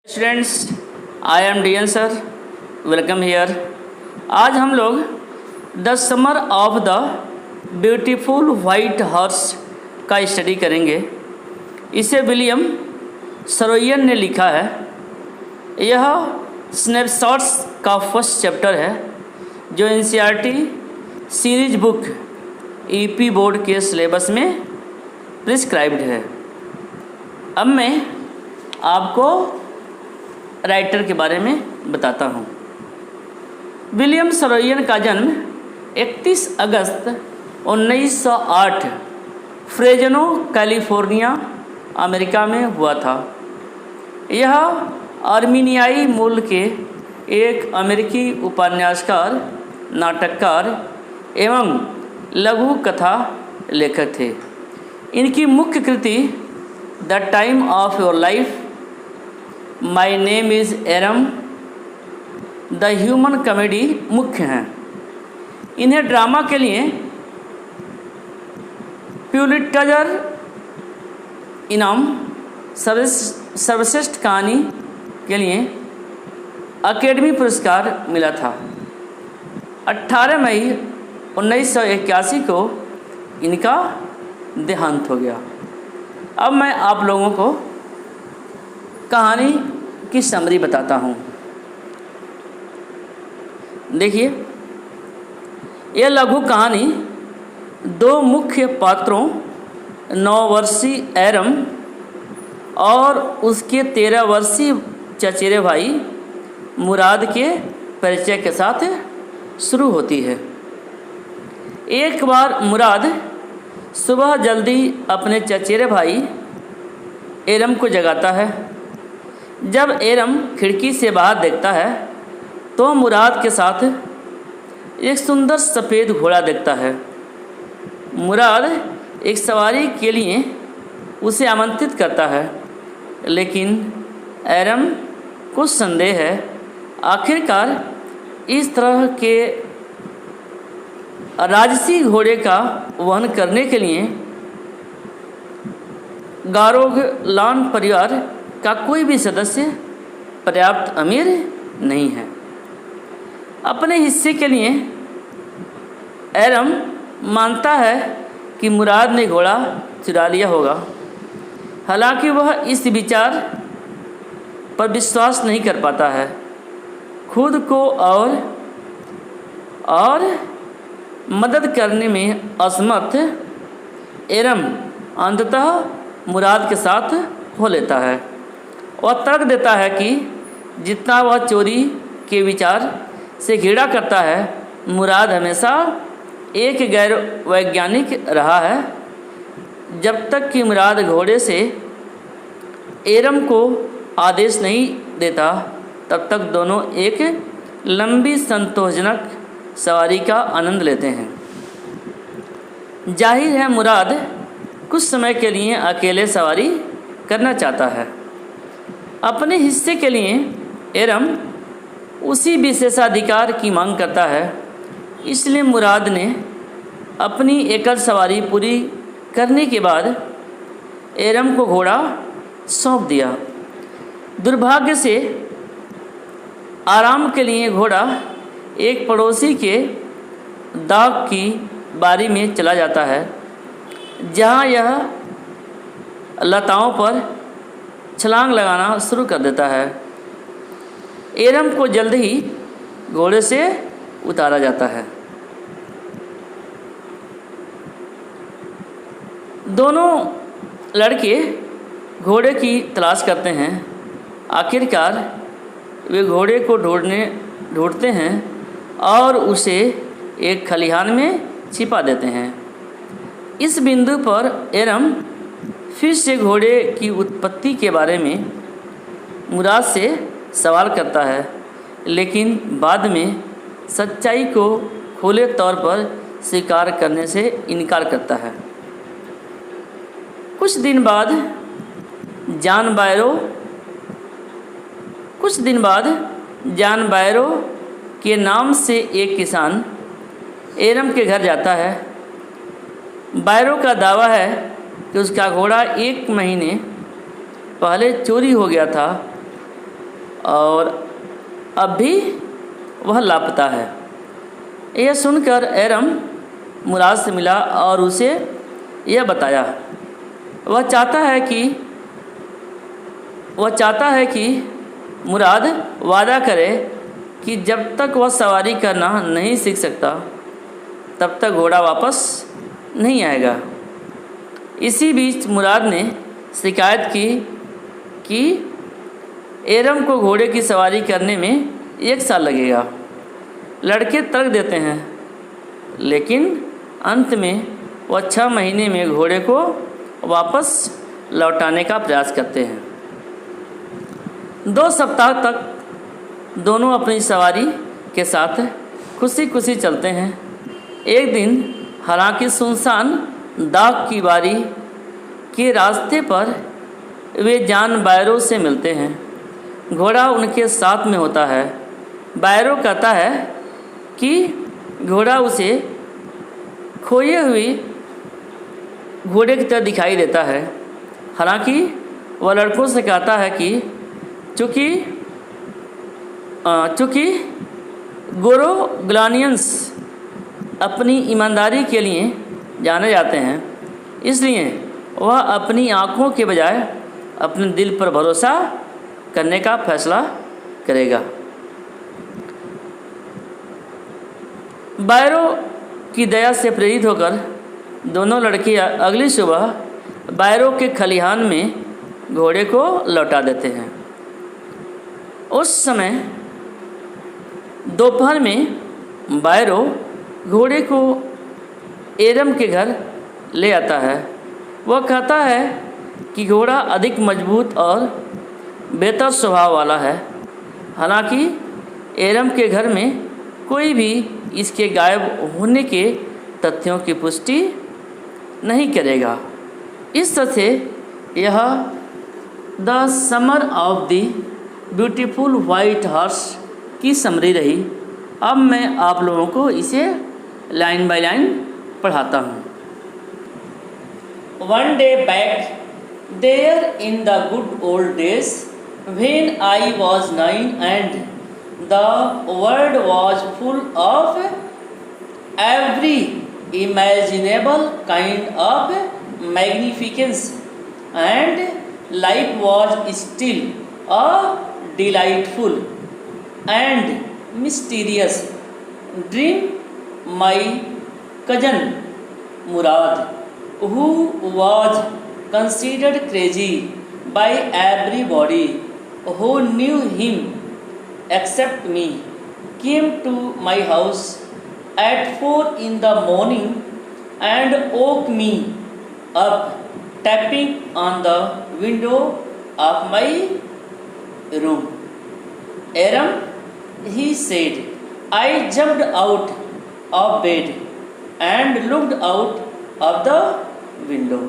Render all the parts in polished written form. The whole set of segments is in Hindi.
Students, I am DN sir, welcome here. आज हम लोग the summer of the beautiful white horse का स्टडी करेंगे। इसे विलियम सरोयन ने लिखा है। यह स्नैपशॉट्स का फर्स्ट चैप्टर है जो NCERT series book EP board के सिलेबस में प्रिस्क्राइब्ड है। अब मैं आपको राइटर के बारे में बताता हूँ। विलियम सरोयन का जन्म 31 अगस्त 1908 फ्रेजनो, कैलिफोर्निया, अमेरिका में हुआ था। यह आर्मीनियाई मूल के एक अमेरिकी उपन्यासकार, नाटककार एवं लघु कथा लेखक थे। इनकी मुख्य कृति the time of your life, my name is Aram, the human comedy मुख्य हैं। इन्हें ड्रामा के लिए प्यूलिट्जर इनाम, सर्वश्रेष्ठ कहानी के लिए अकेडमी पुरस्कार मिला था। 18 मई 1981 को इनका देहांत हो गया। अब मैं आप लोगों को कहानी की समरी बताता हूँ। देखिए, यह लघु कहानी दो मुख्य पात्रों 9 वर्षीय एरम और उसके 13 वर्षीय चचेरे भाई मुराद के परिचय के साथ शुरू होती है। एक बार मुराद सुबह जल्दी अपने चचेरे भाई एरम को जगाता है। जब एरम खिड़की से बाहर देखता है तो मुराद के साथ एक सुंदर सफ़ेद घोड़ा देखता है। मुराद एक सवारी के लिए उसे आमंत्रित करता है, लेकिन एरम को संदेह है। आखिरकार इस तरह के राजसी घोड़े का वहन करने के लिए गारोगलान परिवार का कोई भी सदस्य पर्याप्त अमीर नहीं है। अपने हिस्से के लिए एरम मानता है कि मुराद ने घोड़ा चुरा लिया होगा। हालांकि वह इस विचार पर विश्वास नहीं कर पाता है। खुद को और मदद करने में असमर्थ एरम अंततः मुराद के साथ हो लेता है। वह तर्क देता है कि जितना वह चोरी के विचार से घृणा करता है, मुराद हमेशा एक गैर वैज्ञानिक रहा है। जब तक कि मुराद घोड़े से एरम को आदेश नहीं देता, तब तक दोनों एक लंबी संतोषजनक सवारी का आनंद लेते हैं। जाहिर है मुराद कुछ समय के लिए अकेले सवारी करना चाहता है। अपने हिस्से के लिए एरम उसी विशेषाधिकार की मांग करता है। इसलिए मुराद ने अपनी एकल सवारी पूरी करने के बाद एरम को घोड़ा सौंप दिया। दुर्भाग्य से आराम के लिए घोड़ा एक पड़ोसी के दाग की बारी में चला जाता है, जहां यह लताओं पर छलांग लगाना शुरू कर देता है। एरम को जल्द ही घोड़े से उतारा जाता है। दोनों लड़के घोड़े की तलाश करते हैं। आखिरकार वे घोड़े को ढूंढते हैं और उसे एक खलिहान में छिपा देते हैं। इस बिंदु पर एरम फिर से घोड़े की उत्पत्ति के बारे में मुराद से सवाल करता है, लेकिन बाद में सच्चाई को खुले तौर पर स्वीकार करने से इनकार करता है। कुछ दिन बाद जॉन बायरो के नाम से एक किसान एरम के घर जाता है। बायरो का दावा है कि उसका घोड़ा 1 महीने पहले चोरी हो गया था और अब भी वह लापता है। यह सुनकर एरम मुराद से मिला और उसे यह बताया। वह चाहता है कि मुराद वादा करे कि जब तक वह सवारी करना नहीं सीख सकता तब तक घोड़ा वापस नहीं आएगा। इसी बीच मुराद ने शिकायत की कि एरम को घोड़े की सवारी करने में 1 साल लगेगा। लड़के तर्क देते हैं, लेकिन अंत में वह 6 महीने में घोड़े को वापस लौटाने का प्रयास करते हैं। 2 सप्ताह तक दोनों अपनी सवारी के साथ खुशी खुशी चलते हैं। एक दिन हालांकि सुनसान दाग की बारी के रास्ते पर वे जान बायरो से मिलते हैं। घोड़ा उनके साथ में होता है। बायरो कहता है कि घोड़ा उसे खोए हुए घोड़े की तरह दिखाई देता है। हालांकि वह लड़कों से कहता है कि चूँकि गोरोग्लानियंस अपनी ईमानदारी के लिए जाने जाते हैं, इसलिए वह अपनी आँखों के बजाय अपने दिल पर भरोसा करने का फैसला करेगा। बायरो की दया से प्रेरित होकर दोनों लड़के अगली सुबह बायरो के खलिहान में घोड़े को लौटा देते हैं। उस समय दोपहर में बायरो घोड़े को एरम के घर ले आता है। वह कहता है कि घोड़ा अधिक मजबूत और बेहतर स्वभाव वाला है। हालांकि एरम के घर में कोई भी इसके गायब होने के तथ्यों की पुष्टि नहीं करेगा। इस तरह से यह the summer of the beautiful white horse की समरी रही। अब मैं आप लोगों को इसे लाइन बाय लाइन पढ़ाता हूँ। One day back, there in the good old days, when I was 9 and the world was full of every imaginable kind of magnificence, and life was still a delightful and mysterious dream, my cousin Murad, who was considered crazy by everybody who knew him except me, came to my house at 4 in the morning and woke me up, tapping on the window of my room. Aram, he said. I jumped out of bed and looked out of the window.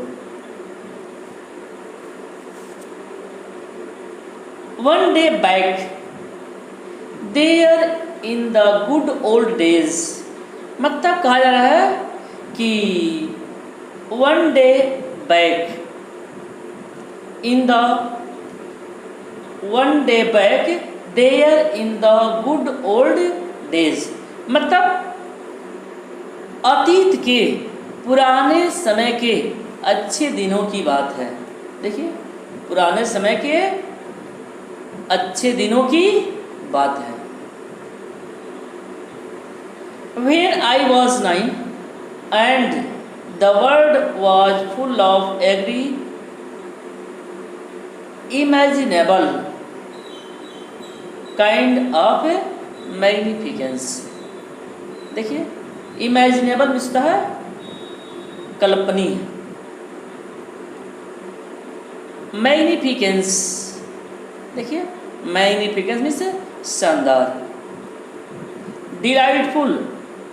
One day back, there in the good old days, मतलब कहा जा रहा है कि one day back, there in the good old days, मतलब अतीत के पुराने समय के अच्छे दिनों की बात है। देखिए, पुराने समय के अच्छे दिनों की बात है। When I was 9 and the world was full of every imaginable kind of magnificence. देखिए, इमेजिनेबल मिलता है कल्पनीय, मैग्निफिकेंस, देखिए मैग्निफिकेंस मीन्स शानदार, डिलाइटफुल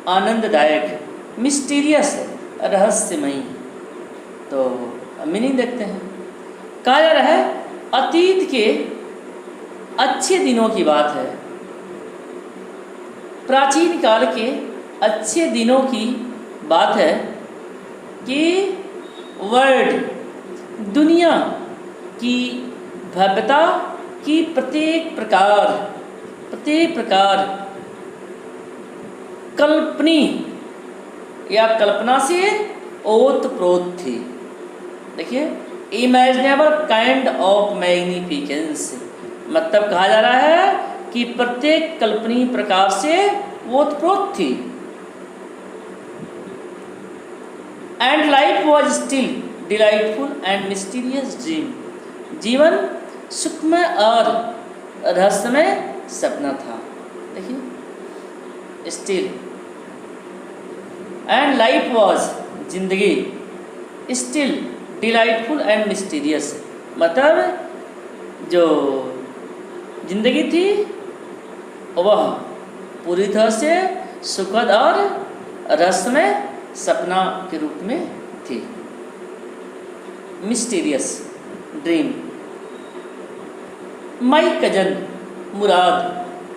आनंददायक, मिस्टीरियस रहस्यमयी। तो मीनिंग देखते हैं। कहा जा रहा है अतीत के अच्छे दिनों की बात है, प्राचीन काल के अच्छे दिनों की बात है कि वर्ल्ड दुनिया की भव्यता कि प्रत्येक प्रकार कल्पनी या कल्पना से ओतप्रोत थी। देखिए, इमेजिनेबल काइंड ऑफ मैग्निफिकेंस, मतलब कहा जा रहा है कि प्रत्येक कल्पनीय प्रकार से ओतप्रोत थी। And life was still delightful and mysterious dream, जीवन सुखमय और रहस्यमय सपना था। देखिए, स्टिल एंड लाइफ वॉज, जिंदगी, स्टिल डिलाइटफुल एंड मिस्टीरियस, मतलब जो जिंदगी थी वह पूरी तरह से सुखद और रहस्यमय सपना के रूप में थी। Mysterious dream. My cousin Murad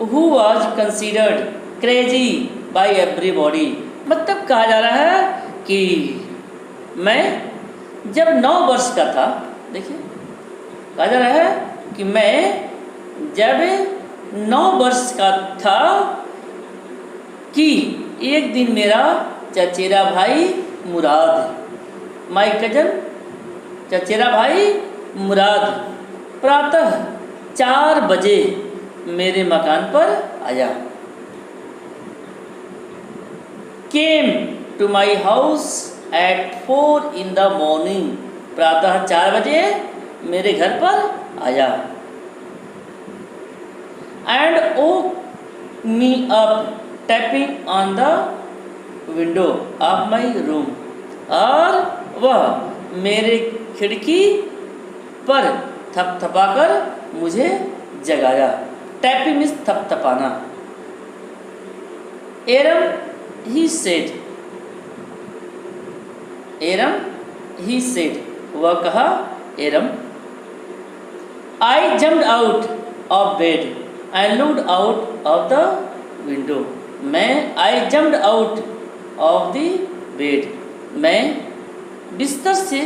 who was considered crazy by everybody, मतलब कहा जा रहा है कि मैं जब 9 वर्ष का था, देखिए कहा जा रहा है कि मैं जब 9 वर्ष का था कि एक दिन मेरा चचेरा भाई मुराद, माई कजन चचेरा भाई मुराद प्रातः 4 बजे मेरे मकान पर आया। Came to my house at 4 in the morning, प्रातः 4 बजे मेरे घर पर आया। And woke me up tapping on the window of my room, और वह मेरे खिड़की पर थपथपाकर मुझे जगाया। टैपिंग मीन्स थपथपाना। Aram he said, Aram he said, वह कहा Aram. I jumped out of bed and looked out of the window, मैं I jumped out of the bed, मैं बिस्तर से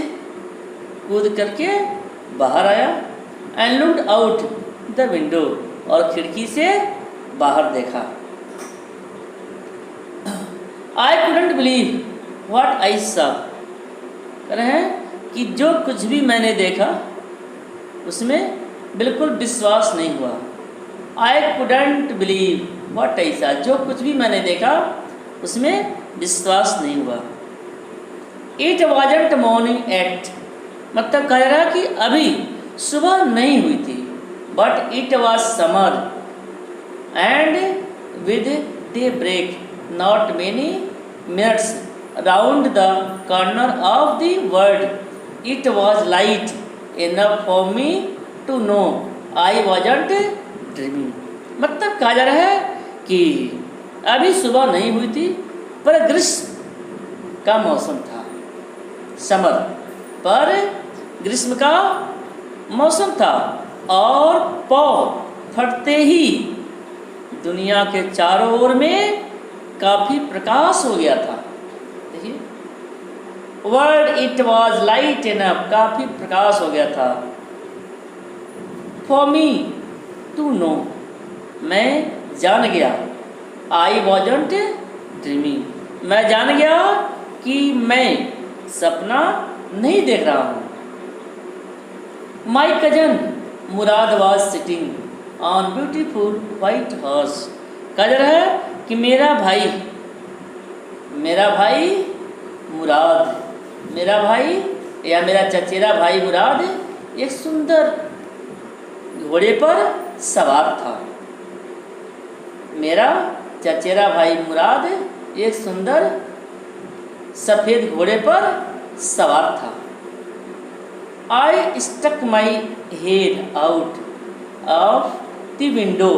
कूद करके बाहर आया। And looked out the window, और खिड़की से बाहर देखा। I couldn't believe what I saw, कह रहे हैं कि जो कुछ भी मैंने देखा उसमें बिल्कुल विश्वास नहीं हुआ। आई couldn't believe what I saw, जो कुछ भी मैंने देखा उसमें विश्वास नहीं हुआ। इट वॉजंट मॉर्निंग एट, मतलब कह रहा कि अभी सुबह नहीं हुई थी। But it was summer and with daybreak not many minutes round the corner of the world it was light enough for me to know I wasn't dreaming, मतलब कहा जा रहा है कि अभी सुबह नहीं हुई थी पर ग्रीष्म का मौसम था। समर पर ग्रीष्म का मौसम था और पौ फटते ही दुनिया के चारों ओर में काफ़ी प्रकाश हो गया था। देखिए, world it was light enough, काफ़ी प्रकाश हो गया था। फॉर मी टू नो, मैं जान गया। आई वॉजंट ड्रीमिंग, मैं जान गया कि मैं सपना नहीं देख रहा हूँ। My cousin Murad was sitting on beautiful white horse, कह रहा है कि मेरा भाई मुराद, मेरा भाई या मेरा चचेरा भाई मुराद एक सुंदर घोड़े पर सवार था। मेरा चचेरा भाई मुराद एक सुंदर सफ़ेद घोड़े पर सवार था। I stuck my head out of the window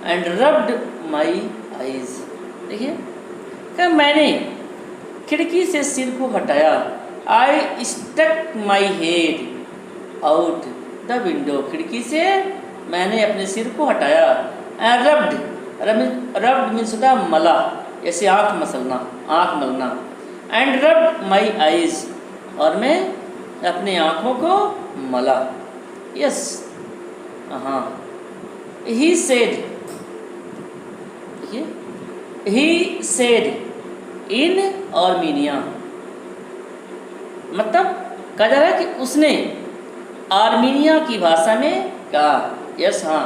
and rubbed my eyes, देखिए कि मैंने खिड़की से सिर को हटाया। I stuck my head out the window, खिड़की से मैंने अपने सिर को हटाया। एंड रब्ड मीन्स होता है मला, जैसे आँख मसलना, आँख मलना। एंड रब्ड माई आईज, और मैं अपने आँखों को मला। यस, हाँ, ही सेड, देखिए, ही सेड इन आर्मीनिया, मतलब कहा जा रहा है कि उसने आर्मीनिया की भाषा में कहा। यस, हाँ,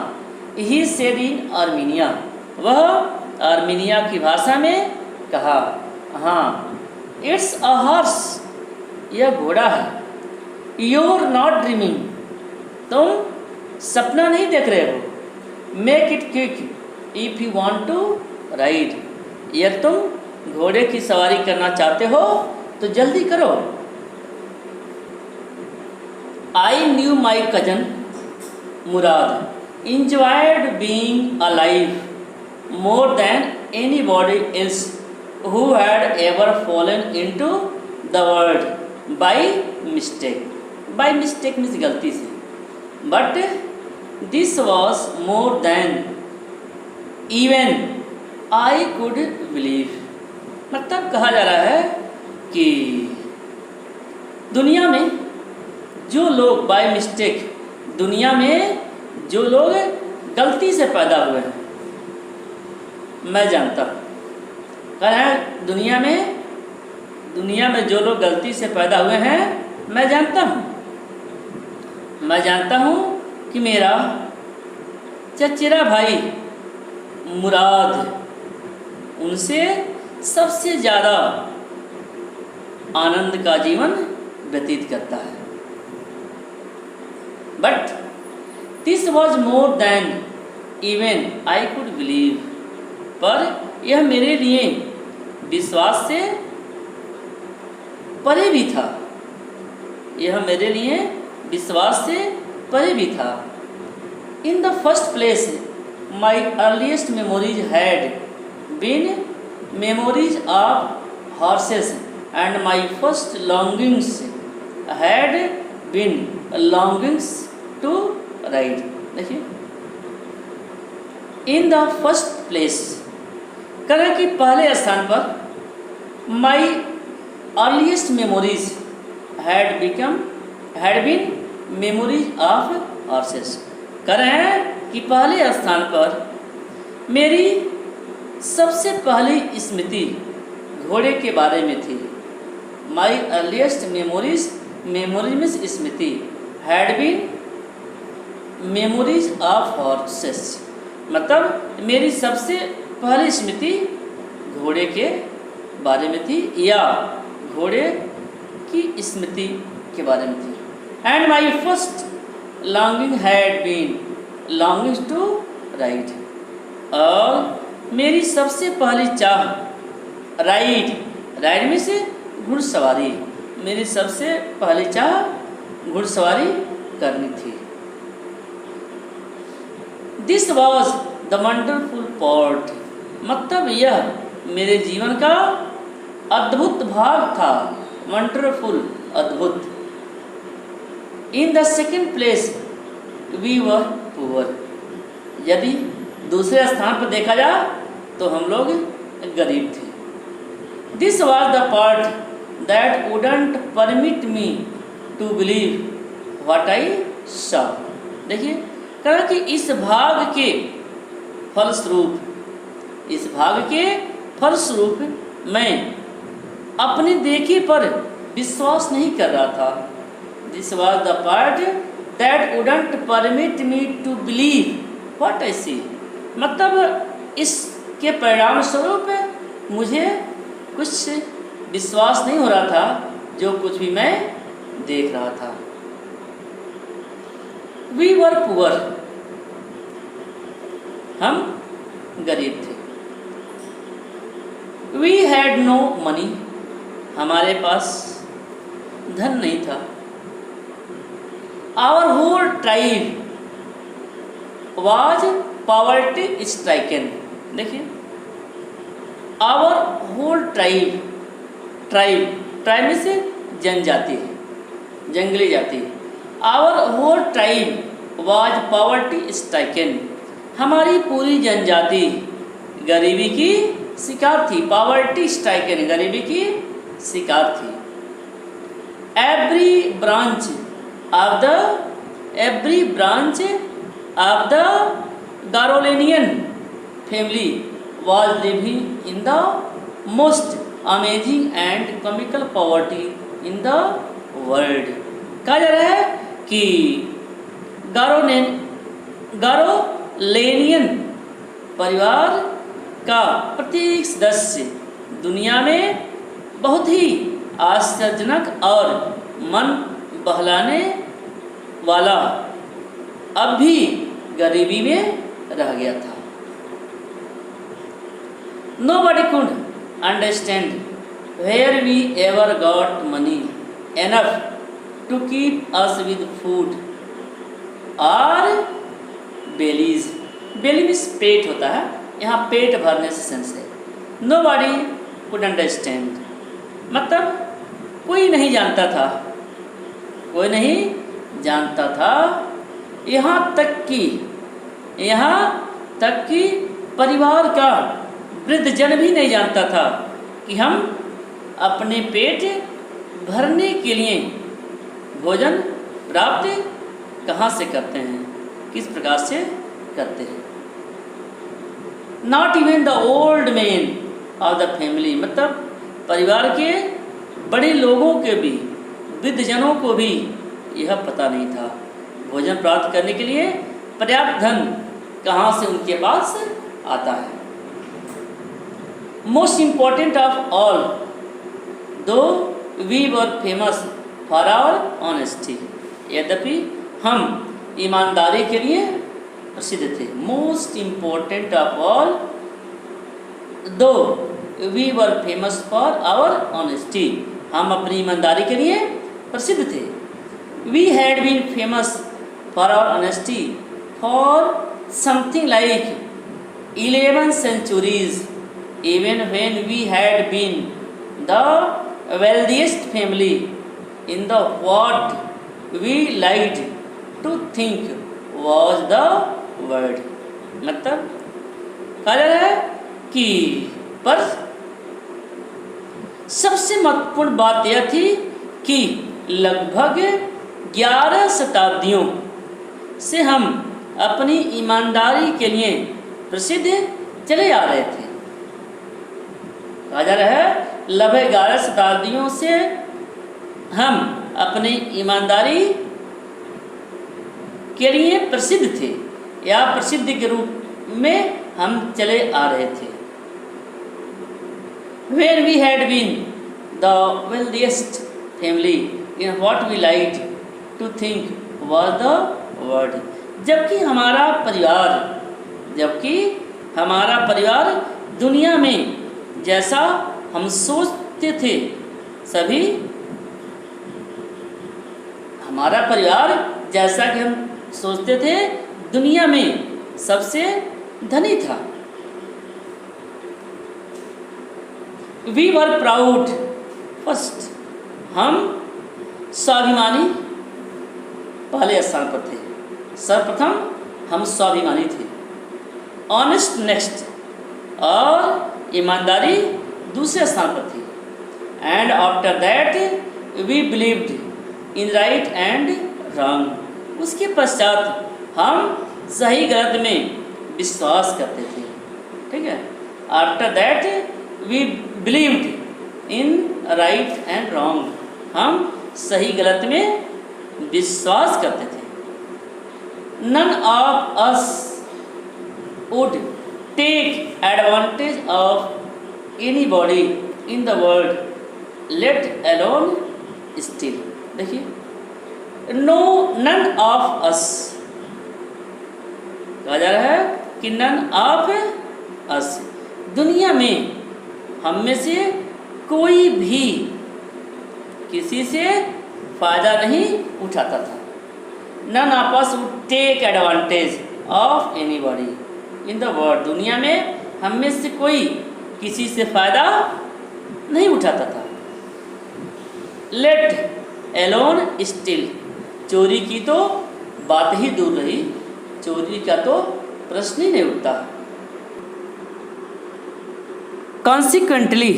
ही सेड इन आर्मीनिया, वह आर्मीनिया की भाषा में कहा। हाँ, इट्स अ हॉर्स, यह घोड़ा है। यूर नॉट ड्रीमिंग, तुम सपना नहीं देख रहे हो। Make it quick if you want to ride, यदि तुम घोड़े की सवारी करना चाहते हो तो जल्दी करो। I knew my cousin Murad enjoyed being alive more than anybody else who had ever fallen into the world by mistake. By mistake means गलती से। But this was more than even I could believe. मतलब कहा जा रहा है कि दुनिया में जो लोग बाय मिस्टेक, दुनिया में जो लोग गलती से पैदा हुए हैं, मैं जानता हूँ। कह रहे हैं दुनिया में जो लोग गलती से पैदा हुए हैं, मैं जानता हूँ कि मेरा चचेरा भाई मुराद उनसे सबसे ज़्यादा आनंद का जीवन व्यतीत करता है। But this was more than even I could believe, पर यह मेरे लिए विश्वास से परे भी था। यह मेरे लिए विश्वास से परे भी था। In the first place my earliest memories had been memories of horses and my first longings had been longings to ride. देखिए, इन द फर्स्ट प्लेस करें कि पहले स्थान पर my earliest memories had been memories of horses, करें कि पहले स्थान पर मेरी सबसे पहली स्मृति घोड़े के बारे में थी। माई अर्लीस्ट मेमोरीज में स्मृति, had been memories of horses, मतलब मेरी सबसे पहली स्मृति घोड़े के बारे में थी या घोड़े की स्मृति के बारे में थी। And my first longing had been longing to ride, और मेरी सबसे पहली चाह राइड में से घुड़सवारी, मेरी सबसे पहली चाह घुड़सवारी करनी थी। This was the wonderful part, मतलब यह मेरे जीवन का अद्भुत भाग था। वंडरफुल, अद्भुत। In the second place we were poor, यदि दूसरे स्थान पर देखा जाए तो हम लोग गरीब थे। This was the part that wouldn't permit me to believe what I saw. देखिए, कहा कि इस भाग के फलस्वरूप मैं अपने देखे पर विश्वास नहीं कर रहा था। This was the part that wouldn't permit me to believe what I see, मतलब इसके परिणाम स्वरूप मुझे कुछ विश्वास नहीं हो रहा था जो कुछ भी मैं देख रहा था। वी वर पुअर, हम गरीब थे। वी हैड नो मनी, हमारे पास धन नहीं था। Our whole tribe was poverty stricken. देखिए, आवर होल ट्राइब में से जनजाति, जंगली जाति। Our whole tribe was poverty stricken, हमारी पूरी जनजाति गरीबी की शिकार थी। पॉवर्टी स्ट्राइकन, गरीबी की शिकार थी। Every branch of the Garoghlanian family was living in the most amazing and comical poverty in the world। कहा जा रहा है कि गारोलेनियन परिवार का प्रत्येक सदस्य दुनिया में बहुत ही आश्चर्यजनक और मन बहलाने वाला अब भी गरीबी में रह गया था। Nobody could understand where we ever got money enough to keep us with food और bellies। belly means पेट होता है, यहाँ पेट भरने से सेंस है। Nobody could understand मतलब कोई नहीं जानता था, कोई नहीं जानता था, यहाँ तक कि परिवार का वृद्धजन भी नहीं जानता था कि हम अपने पेट भरने के लिए भोजन प्राप्त कहाँ से करते हैं, किस प्रकार से करते हैं। Not even the old man of the family मतलब परिवार के बड़े लोगों के भी, वृद्धजनों को भी यह पता नहीं था भोजन प्राप्त करने के लिए पर्याप्त धन कहाँ से उनके पास आता है। Most important of all though we were famous for our honesty यद्यपि हम ईमानदारी के लिए प्रसिद्ध थे। Most important of all though we were famous for our honesty हम अपनी ईमानदारी के लिए प्रसिद्ध थे। We had been famous for our honesty for something like 11 centuries even when we had been the wealthiest family in the what we liked to think was the world। मतलब कहा जा रहा है कि पर सबसे महत्वपूर्ण बात यह थी कि लगभग 11 शताब्दियों से हम अपनी ईमानदारी के लिए प्रसिद्ध चले आ रहे थे। कहा जा रहा है लगभग 11 शताब्दियों से हम अपनी ईमानदारी के लिए प्रसिद्ध थे या प्रसिद्ध के रूप में हम चले आ रहे थे। Where we had been the wealthiest family in what we liked to think was the world। जबकि हमारा परिवार दुनिया में जैसा हम सोचते थे सभी हमारा परिवार जैसा कि हम सोचते थे दुनिया में सबसे धनी था। वी वर प्राउड फर्स्ट हम स्वाभिमानी पहले स्थान पर थे, सर्वप्रथम हम स्वाभिमानी थे। ऑनेस्ट नेक्स्ट और ईमानदारी दूसरे स्थान पर थी। And after that we believed in right and wrong उसके पश्चात हम सही गलत में विश्वास करते थे। ठीक है, after that we believed in right and wrong हम सही गलत में विश्वास करते थे। None of us would take advantage of anybody in the world let alone still. देखिए, नो नन ऑफ अस कहा जा रहा है कि नन ऑफ अस दुनिया में हम में से कोई भी किसी से फ़ायदा नहीं उठाता था। None of us would take advantage of anybody in the world दुनिया में हम में से कोई किसी से फ़ायदा नहीं उठाता था। लेट एलोन स्टिल चोरी की तो बात ही दूर रही, चोरी का तो प्रश्न ही नहीं उठता। Consequently,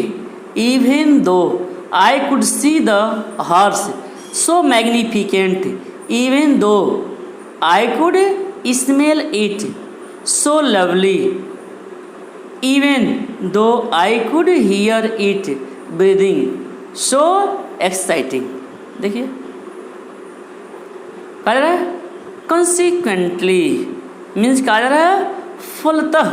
even though I could see the horse so magnificent, even though I could smell it so lovely, even though I could hear it breathing, so exciting। देखिए कहा जा रहा है consequently मीन्स कहा जा रहा है फलतः,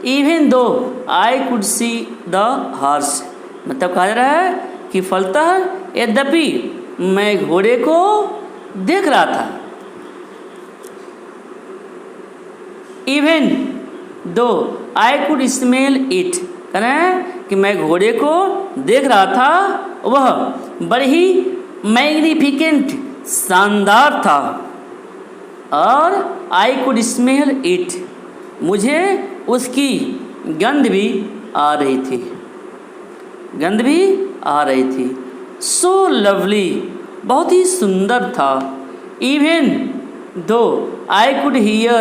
even though I could see the horse, मतलब कहा जा रहा है कि फलतः यद्यपि मैं घोड़े को देख रहा था। Even though I could smell it, कह रहे हैं कि मैं घोड़े को देख रहा था, वह बड़ी ही मैग्निफिकेंट शानदार था। और I could smell it, मुझे उसकी गंध भी आ रही थी, गंध भी आ रही थी। So lovely, बहुत ही सुंदर था। Even though I could hear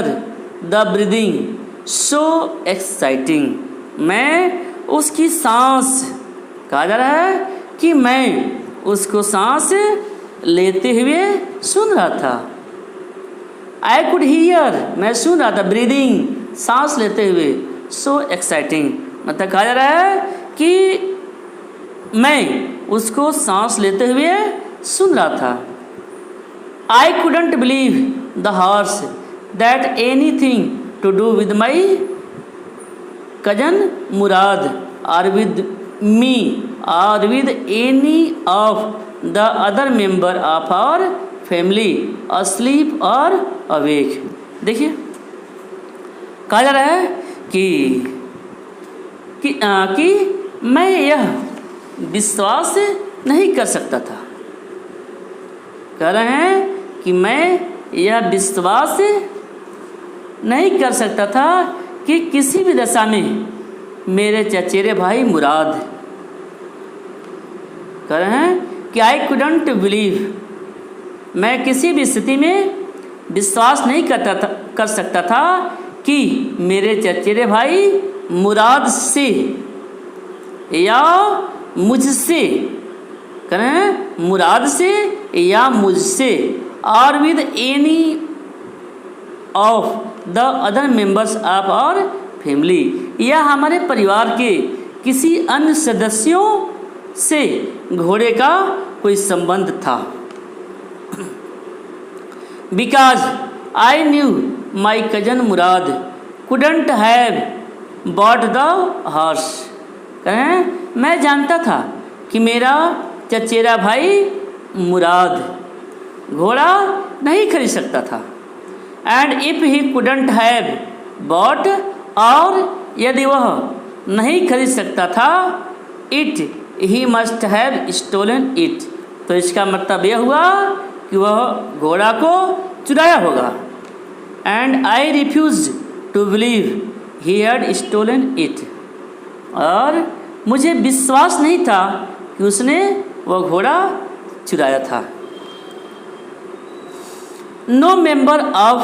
the breathing, so exciting, मैं उसकी सांस, कहा जा रहा है कि मैं उसको सांस लेते हुए सुन रहा था। I could hear, मैं सुन रहा था, breathing, सांस लेते हुए, so exciting, मतलब कहा जा रहा है कि मैं उसको सांस लेते हुए सुन रहा था। I couldn't believe the horse that anything to do with my cousin Murad or with me or with any of the other member of our family asleep or awake। देखिए कहा जा रहा है कि मैं यह विश्वास नहीं कर सकता था, कह रहे हैं कि मैं यह विश्वास नहीं कर सकता था कि किसी भी दशा में मेरे चचेरे भाई मुराद, कह रहे हैं कि आई कुडंट बिलीव, मैं किसी भी स्थिति में विश्वास नहीं कर सकता था कि मेरे चचेरे भाई मुराद से या मुझसे, कह रहे हैं मुराद से या मुझसे, और with any of the other members of our family, या हमारे परिवार के किसी अन्य सदस्यों से घोड़े का कोई संबंध था। Because I knew my cousin Murad couldn't have bought the horse, कहें मैं जानता था कि मेरा चचेरा भाई मुराद घोड़ा नहीं खरीद सकता था। And if he couldn't have bought, और यदि वह नहीं खरीद सकता था, it he must have stolen it, तो इसका मतलब यह हुआ कि वह घोड़ा को चुराया होगा। And I refuse to believe he had stolen it, और मुझे विश्वास नहीं था कि उसने वह घोड़ा चुराया था। नो मेंबर ऑफ,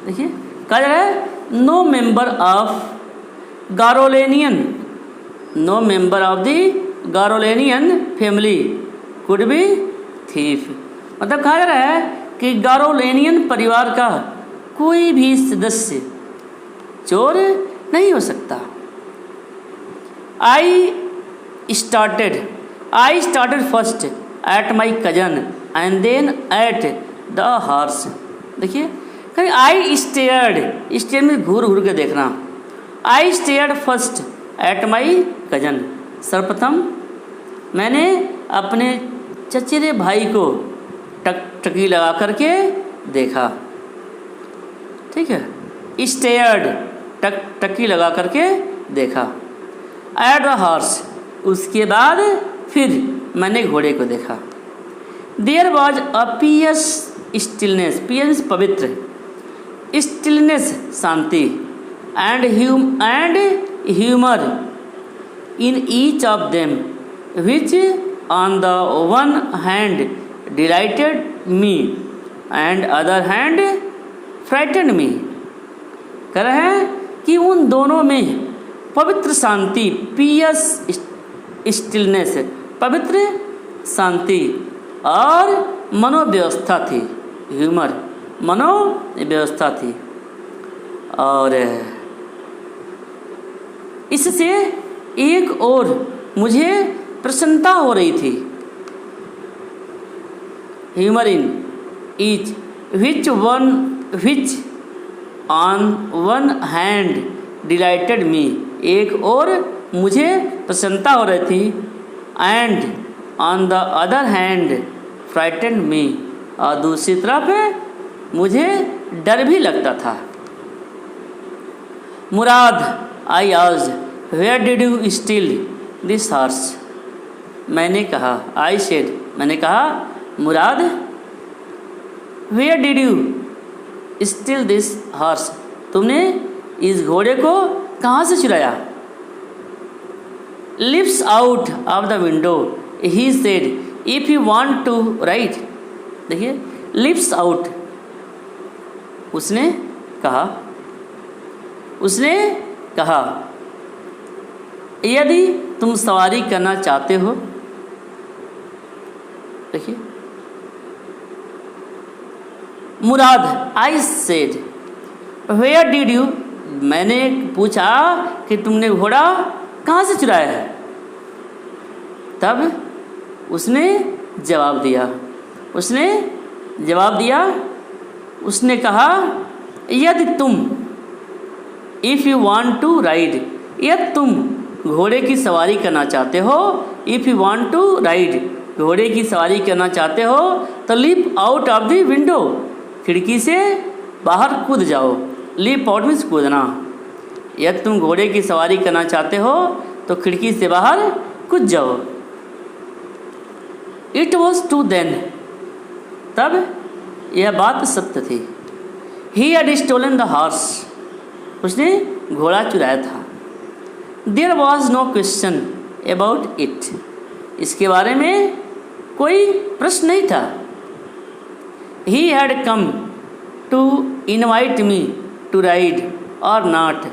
देखिए कहा जा रहा है no member of Garoghlanian, no member of the Garoghlanian family could be thief, मतलब कहा जा रहा है कि गारोलेनियन परिवार का कोई भी सदस्य चोर नहीं हो सकता। I started first at my cousin and then at the horse। देखिए कहीं I stared में घूर घूर के देखना। I stared first at my cousin, सर्वप्रथम मैंने अपने चचेरे भाई को टकटकी लगा करके देखा, ठीक है। stared टकटकी लगा करके देखा। एट द हॉर्स, उसके बाद फिर मैंने घोड़े को देखा। There was a pious stillness, pious पवित्र, स्टिलनेस शांति, and humour in each of them which on the one hand delighted me and other hand frightened me, कह रहे हैं कि उन दोनों में पवित्र शांति, पियस स्टिलनेस, पवित्र शांति और मनोव्यवस्था थी, ह्यूमर मनोव्यवस्था थी। और इससे एक और मुझे प्रसन्नता हो रही थी। Humour in is which on one hand delighted me, एक और मुझे प्रसन्नता हो रही थी, and on the other hand frightened me, और दूसरी तरफ मुझे डर भी लगता था। मुराद, I asked, where did you steal this horse? मैंने कहा, I said, मैंने कहा, मुराद, where did you steal this horse? तुमने इस घोड़े को कहाँ से चुराया? Leaps out of the window, he said, if you want to ride. देखिए, leaps out, उसने कहा यदि तुम सवारी करना चाहते हो। देखिए, Murad, I said, where did you, मैंने पूछा कि तुमने घोड़ा कहाँ से चुराया है। तब उसने जवाब दिया, उसने कहा, यदि तुम, if you want to ride, यदि तुम घोड़े की सवारी करना चाहते हो, if you want to ride, घोड़े की सवारी करना चाहते हो, तो leap out of the window, खिड़की से बाहर कूद जाओ। लीप आउट मीन्स कूदना। यदि तुम घोड़े की सवारी करना चाहते हो तो खिड़की से बाहर कूद जाओ। इट वॉज टू देन, तब यह बात सत्य थी। He had stolen the horse, उसने घोड़ा चुराया था। There was no question about it, इसके बारे में कोई प्रश्न नहीं था। He had come to invite me to ride or not,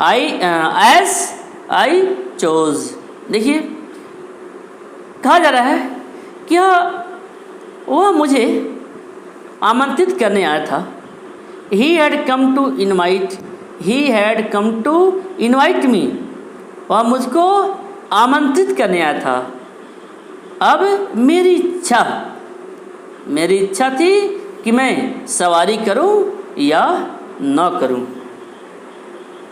as I chose. देखिए, कहा जा रहा है कि वह मुझे आमंत्रित करने आया था। He had come to invite me, वह मुझको आमंत्रित करने आया था। अब मेरी इच्छा थी कि मैं सवारी करूं या न करूं।